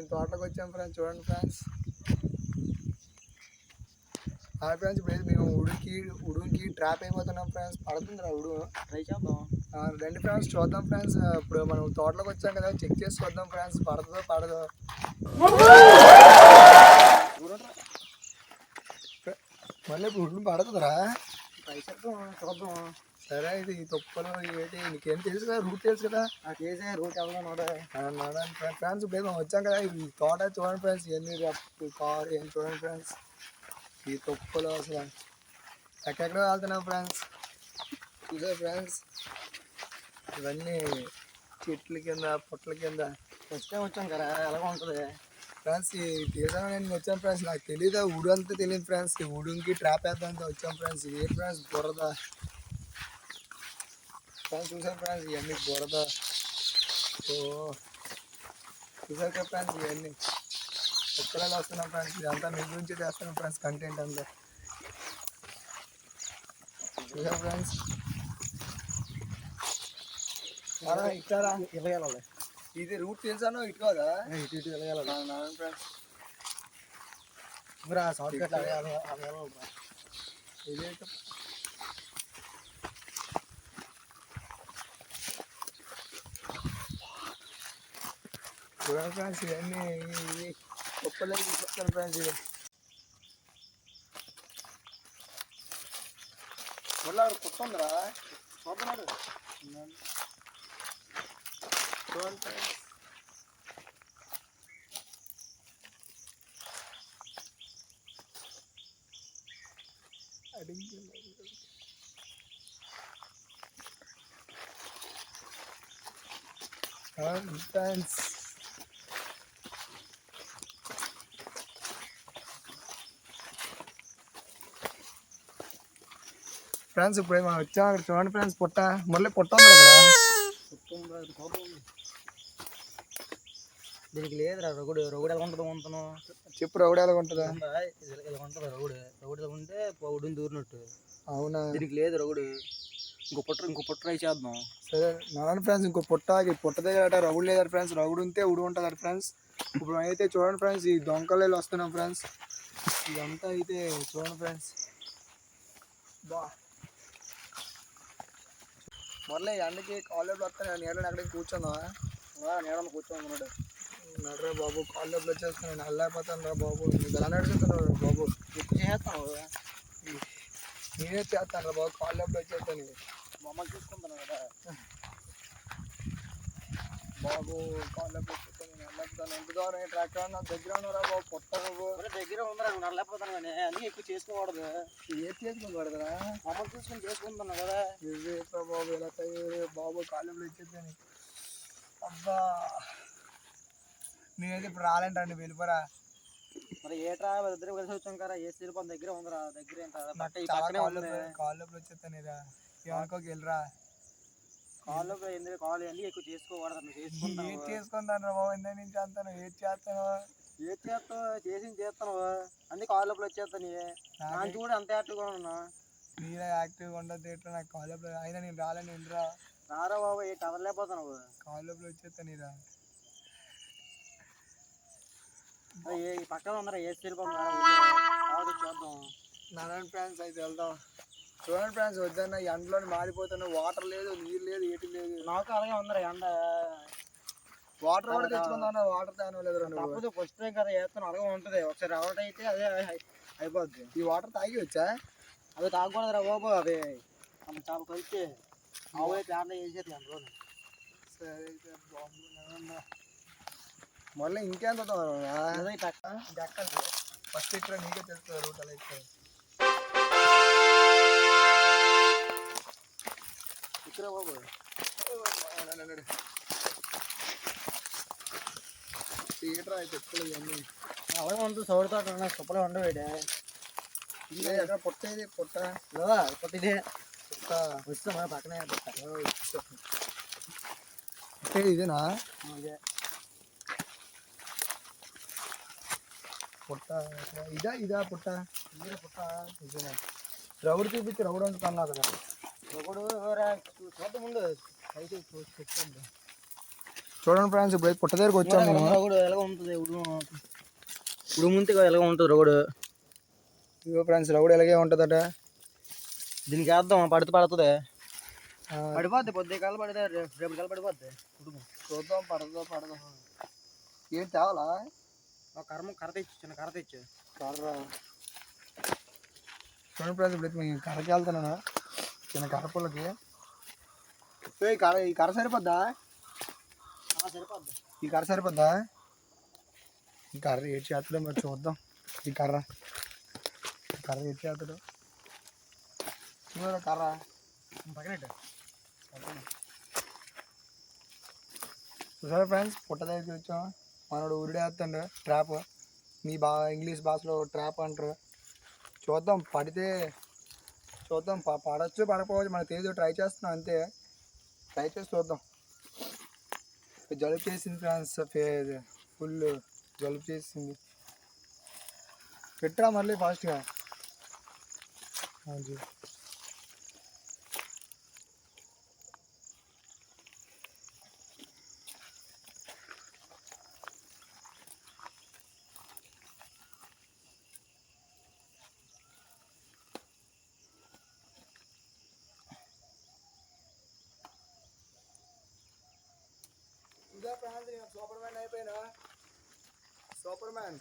మేము తోటలోకి వచ్చాం ఫ్రెండ్స్. చూడండి ఫ్రెండ్స్. Hi friends. ఇప్పుడు మేము ఉడుకి ట్రాప్ అయిపోతున్నాం ఫ్రెండ్స్. పడుతుందిరా ఉడు. ట్రై చేద్దాం. రండి ఫ్రెండ్స్ చూద్దాం ఫ్రెండ్స్. ఇప్పుడు మనం తోటలోకి వచ్చాం కదా, చెక్ చేసి చూద్దాం ఫ్రెండ్స్ పడుతుందో పడదో. మళ్ళీ ఇప్పుడు ఉడుని పడుతుందిరా. ట్రై చేద్దాం, చూద్దాం. సరే ఇది తొప్పలు ఏంటి నీకేం తెలుసు కదా, రూట్ తెలుసు కదా. నాకు వేసే రూట్ వెళ్దాం ఫ్రెండ్స్. ఇప్పుడు మేము వచ్చాం కదా, ఈ తోట చూడండి ఫ్రెండ్స్. ఎన్ని కార్ ఏం చూడండి ఫ్రెండ్స్. ఈ తొప్పలు అసలు ఎక్కడెక్కడో వెళ్తున్నాం ఫ్రెండ్స్. చూసారు ఫ్రెండ్స్, ఇవన్నీ చెట్ల కింద పుట్ల కింద. ఫస్ట్ టైం వచ్చాం కదా, ఎలాగ ఉంటుంది ఫ్రెండ్స్. ఈ తీసాను నేను వచ్చాను ఫ్రెండ్స్. నాకు తెలియదు ఉడు అంతా తెలియదు ఫ్రెండ్స్. ఈ ఉడుకి ట్రాప్ వేద్దాంతో వచ్చాం ఫ్రెండ్స్. ఏ ఫ్రెండ్స్ బురద ఫ్రెండ్స్. చూసారు ఫ్రెండ్స్ ఇవన్నీ బురద. ఓ చూసారు కదా ఫ్రెండ్స్, ఇవన్నీ ఒక్కలలో వస్తున్నాం ఫ్రెండ్స్. ఇదంతా మీ గురించి చేస్తున్నాం ఫ్రెండ్స్, కంటెంట్ అంతా. చూసారు ఫ్రెండ్స్. ఇక్కడ వెళ్ళాలి. ఇది రూట్ తెలుసాను ఇటు కదా, ఇటు వెళ్ళాలి ఫ్రెండ్స్. షార్ట్ కట్ ఇదే చూడండి ఫ్రెండ్స్. ఇవన్నీ గొప్పలకి తీసుకొస్తాను ఫ్రెండ్స్. ఇది మళ్ళీ కుట్టుందిరా. చూస్తున్నాడు చూడండి ఫ్రెండ్స్. ఫ్రెండ్స్ ఫ్రెండ్స్ ఇప్పుడు మనం వచ్చాం. అక్కడ చూడండి ఫ్రెండ్స్, పుట్ట మళ్ళీ పుట్ట ఉంది అక్కడ. దీనికి లేదురా రగుడు. రగుడు ఎలా ఉంటుంది వంతను చెప్పు. రౌడ్ ఎలా ఉంటుందా? ఇలా ఉంటుంది రగుడు. రగుడు ఉంటే ఉడిని దూరినట్టు. అవునా? దీనికి లేదు రగుడు. ఇంకో పుట్ట ట్రై చేద్దాం. సరే నాన్న ఫ్రెండ్స్. ఇంకో పుట్ట పుట్ట దగ్గర రౌడ్ లేదట ఫ్రెండ్స్. రౌడ్ ఉంటే ఉడు ఉంటుంది అట ఫ్రెండ్స్. ఇప్పుడు అయితే చూడండి ఫ్రెండ్స్, ఈ దొంకలు వస్తున్నాం ఫ్రెండ్స్. ఇదంతా అయితే చూడండి ఫ్రెండ్స్. బా మళ్ళీ ఎండకి కాలేజ్లో వస్తాను. నీళ్ళని అక్కడికి కూర్చుందా? నీళ్ళని కూర్చోమన్నాడు. నడరా బాబు, కాలేజ్లో వచ్చేస్తున్నాను. నేను వెళ్ళలేకపోతాను రా బాబు. నీకు ఎలా నడుచుతున్నావు రా బాబు? ఎక్కువ చేస్తాను. నేనే చేస్తాను రా బాబు. కాలేజ్లో వచ్చేస్తాను. మమ్మల్ని చూసుకుంటాను కదా బాబు. కాలేజ్లో వచ్చేస్తాను. నేను వెళ్ళలేకపోతాను. ఎంత దూరం ట్రాక్ నాకు దగ్గర ఉన్నారా బాబు? పుట్ట బాబు దగ్గర ఉందా? నువ్వు నడలేకపోతాను కానీ అందుకే ఎక్కువ చేసుకోకూడదు. ఏది చేసుకోకూడదురా? మమ్మల్ని చూసుకొని చేసుకుంటున్నాను కదా. బాబు ఎలా తయారు బాబు. కాలేజ్లో వచ్చేస్తాను. అబ్బా నేనైతే ఇప్పుడు రాలేంటండి. వెళ్ళిపోరా. మరి ఏట్రా ఇద్దరు కలిసి వచ్చాం కదా. ఏ సిరిపం దగ్గర ఉందిరా. దగ్గర కాలేజ్లో వచ్చేస్తాను. ఇరా ఏమనుకోకి వెళ్ళరా. కాళ్ళు ఎందుకు కాళ్ళు ఎందుకు ఎక్కువ చేసుకోకూడదు. చేసుకుంటాను. ఏది చేసుకుంటాను రా బాబు. ఇంత నుంచి అంతాను ఏది చేస్తాను. ఏది చేస్తావు? చేస్తాను అందుకే కాళ్ళప్పుడు వచ్చేస్తాను. నాకు కూడా అంత యాక్టివ్గా ఉన్నా. మీరే యాక్టివ్గా ఉండదు ఎట్లా. నాకు కాలేజ్లో అయినా నేను రాలేను. వెళ్ళరా. రారా బాబు. ఏ కదలేకపోతాను. కాలేజ్లో వచ్చేస్తాను. ఇరా ఈ పక్కన ఉన్నారా ఏ శిల్పం చూద్దాం. నారాయణ ఫ్రెండ్స్ అయితే వెళ్దాం. చూడండి ఫ్రెండ్స్, వద్దన్న ఎండలో మారిపోతాను. వాటర్ లేదు, నీరు లేదు, ఏటి లేదు. నాకు అలాగే ఉందరా ఎండ. వాటర్ కూడా తెచ్చుకుందా? వాటర్ తాగలేదు. తప్పదు. ఫస్ట్ టైం కదా వేస్తాను. అలాగే ఉంటుంది. ఒకసారి అవుట్ అయితే అదే అయిపోద్ది. ఈ వాటర్ తాగి వచ్చా? అవి తాగకూడదురా బాబు. అవి చాలా కలిసి ఆవు ప్లాన్ చేసేది అందులో. సరే మళ్ళీ ఇంకెంత ఫస్ట్ ఇక్కడ నీకే తెలుస్తుంది రూట్ అలా ఇక్కడ. ఇక్కడ బాబు థియేటర్ అయితే ఎప్పుడు ఇవన్నీ అలాగే ఉంటుంది. సౌడుతో సూపర్గా ఉండవేడే. ఎక్కడ పుట్ట ఇది పుట్ట లేదా పుట్ట ఇదే పుట్ట వస్తామా పక్కనే ఇదేనా? ఇదే పుట్ట ఇదా పుట్ట? ఇదే పుట్ట. ఇదేనా? రౌడ్ చూపించి రౌడ్ ఉంటుంది కదా. రౌడు చూద్దాం ముందు అయితే చూడండి ఫ్రెండ్స్, ఇప్పుడు పుట్ట దగ్గరకు వచ్చాము. రౌడు ఎలా ఉంటుంది? ఇప్పుడు ముందు ఎలాగ ఉంటుంది రోడ్డు. ఇగో ఫ్రెండ్స్ రౌడ్ ఎలాగే ఉంటుందట. దీనికి వేద్దాం, పడుతుంది పడిపోద్ది. పొద్దు కాలు పడితే రేపు కాలు పడిపోద్ది. చూద్దాం పడదో. ఏం తేవాలా? కర్ర తెచ్చు, చిన్న కర్ర తెచ్చు. కర్ర చూడండి ఫ్రెండ్స్, ఇప్పుడు మేము కర్రకి వెళ్తున్నాను, చిన్న కర్ర పుల్లకి. ఈ కర్ర సరిపోద్దా? సరిపోద్ది. ఈ కర్ర సరిపోద్దా? ఈ కర్ర ఏడు చేస్తాడో మరి చూద్దాం. ఈ కర్ర ఏడు చేస్తాడు చూడ కర్ర పక్కనట్టు. చూసారా ఫ్రెండ్స్, పుట్ట దగ్గరికి వచ్చాం. మనోడు ఉరిడేస్తాడు ట్రాప్. మీ ఇంగ్లీష్ భాషలో ట్రాప్ అంటారు. చూద్దాం పడితే చూద్దాం, పడవచ్చు పడకపోవచ్చు మనకు తెలియదు. ట్రై చేస్తున్నాం అంతే, ట్రై చేసి చూద్దాం. జలుబు చేసింది ఫ్రెండ్స్, ఫుల్ జలుబు చేసింది. పెట్టరా మళ్ళీ ఫాస్ట్గా. సూపర్ మ్యాన్ అయిపోయినా. సూపర్ మ్యాన్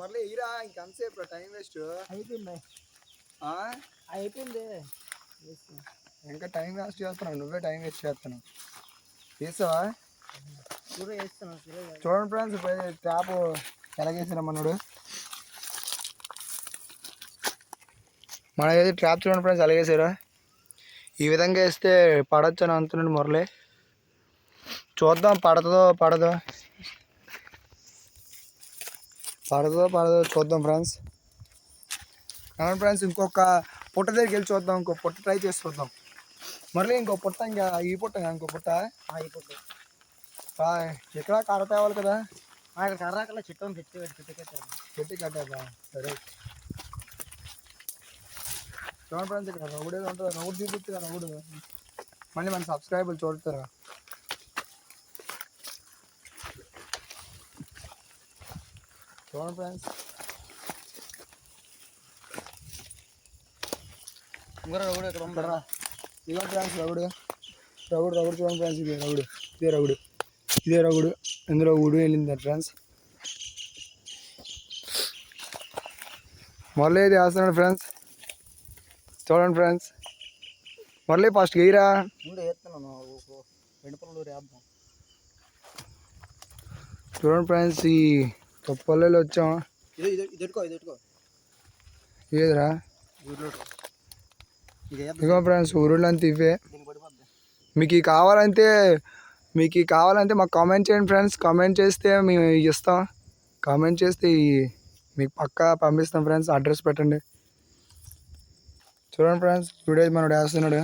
మళ్ళీ ఇరా. ఇంకంతసేపు టైం వేస్ట్ అయిపోయింది. ఇంకా టైం వేస్ట్ చేస్తున్నావు, నువ్వే టైం వేస్ట్ చేస్తున్నావు. వేసావా? చూడండి ఫ్రెండ్స్, ట్యాప్ ఎలాగేసారా మనోడు. మనకైతే ట్రాప్ చూడండి ఫ్రెండ్స్ ఎలాగేసారా. ఈ విధంగా వేస్తే పడవచ్చు అని అంటున్నాడు మురళి. చూద్దాం పడదో చూద్దాం ఫ్రెండ్స్. అవును ఫ్రెండ్స్, ఇంకొక పుట్ట దగ్గరికి వెళ్ళి చూద్దాం. ఇంకో పుట్ట ట్రై చేసి చూద్దాం. మళ్ళీ ఇంకో పుట్ట, ఇంకా ఈ పుట్ట ఇంకో పుట్ట. ఎక్కడ కర్ర తేవాలి కదా. ఇక్కడ కర్రాకల్లా చెట్టు పెట్టి కట్టాక సరే. చూడండి ఫ్రెండ్స్, ఇక్కడ రౌడ్ ఏదో ఉంటుంది. రౌడ్ చూపిస్తుంది. రౌడ్ మళ్ళీ మన సబ్స్క్రైబర్లు చూడతారా. చూడండి ఫ్రెండ్స్, ఇక్కడ ఉంటారా. ఇదిగో ఫ్రెండ్స్ రౌడ్ చూడండి ఫ్రెండ్స్. ఇదే రౌడ్ ఇందులో ఊడు వెళ్ళింది ఫ్రెండ్స్. మళ్ళీ ఇది వేస్తున్నాడు ఫ్రెండ్స్. చూడండి ఫ్రెండ్స్, మళ్ళీ ఫస్ట్ గీరా. ముందు వేస్తున్నాను, 2 పనులు వేద్దాం. చూడండి ఫ్రెండ్స్, ఈ తొప్పల్లో వచ్చాం. ఇది ఎట్టుకో ఏదిరా? ఇదిగో ఫ్రెండ్స్, ఊరుళ్ళు అంతా ఇవే. మీకు కావాలంటే మాకు కామెంట్ చేయండి ఫ్రెండ్స్. కామెంట్ చేస్తే మేము ఇస్తాం. కామెంట్ చేస్తే మీకు పక్కా పంపిస్తాం ఫ్రెండ్స్. అడ్రస్ పెట్టండి. చూడండి ఫ్రెండ్స్, వీడియో మనోడు వేస్తున్నాడు.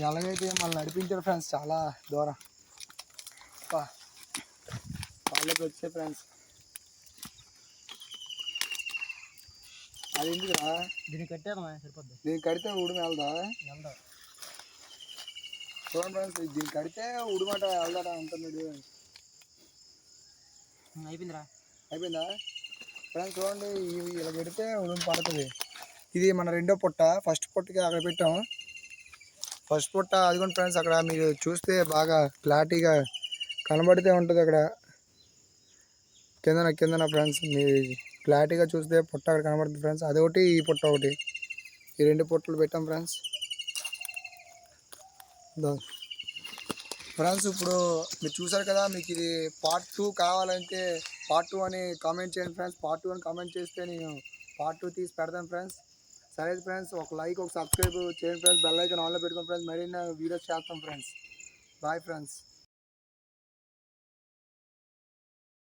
ఎలాగైతే మళ్ళీ నడిపించాడు ఫ్రెండ్స్ చాలా దూరం. వాళ్ళకి వచ్చే ఫ్రెండ్స్ అది ఎందుకురా? దీనికి కట్టేదా సరిపోద్ది. దీనికి కడితే ఉడుమ వెళ్దా? చూడండి ఫ్రెండ్స్, దీనికి కడితే ఉడుమట వెళ్దాట అంటున్నాడు. అయిపోయిందా ఫ్రెండ్స్? చూడండి, ఇలా పెడితే ఉడుమ పడుతుంది. ఇది మన రెండో పుట్ట. ఫస్ట్ పుట్టకి అక్కడ పెట్టాం. ఫస్ట్ పుట్ట అదిగోండి ఫ్రెండ్స్. అక్కడ మీరు చూస్తే బాగా క్లారిటీగా కనబడితే ఉంటుంది. అక్కడ కిందన ఫ్రెండ్స్, మీరు క్లారిటీగా చూస్తే పుట్ట అక్కడ కనబడుతుంది ఫ్రెండ్స్. అదొకటి, ఈ పుట్ట ఒకటి, ఈ 2 పుట్టలు పెట్టాం ఫ్రెండ్స్. ఫ్రెండ్స్ ఇప్పుడు మీరు చూసారు కదా. మీకు ఇది పార్ట్ 2 కావాలంటే పార్ట్ 2 అని కామెంట్ చేయండి ఫ్రెండ్స్. పార్ట్ 2 అని కామెంట్ చేస్తే నేను పార్ట్ 2 తీసి పెడతాను ఫ్రెండ్స్. సరే ఫ్రెండ్స్, ఒక లైక్, ఒక సబ్స్క్రైబ్ చేయండి ఫ్రెండ్స్. బెల్ ఐకాన్ ఆన్లో పెట్టుకోండి ఫ్రెండ్స్. మరిన్ని వీడియోస్ చేస్తాం ఫ్రెండ్స్. Bye friends.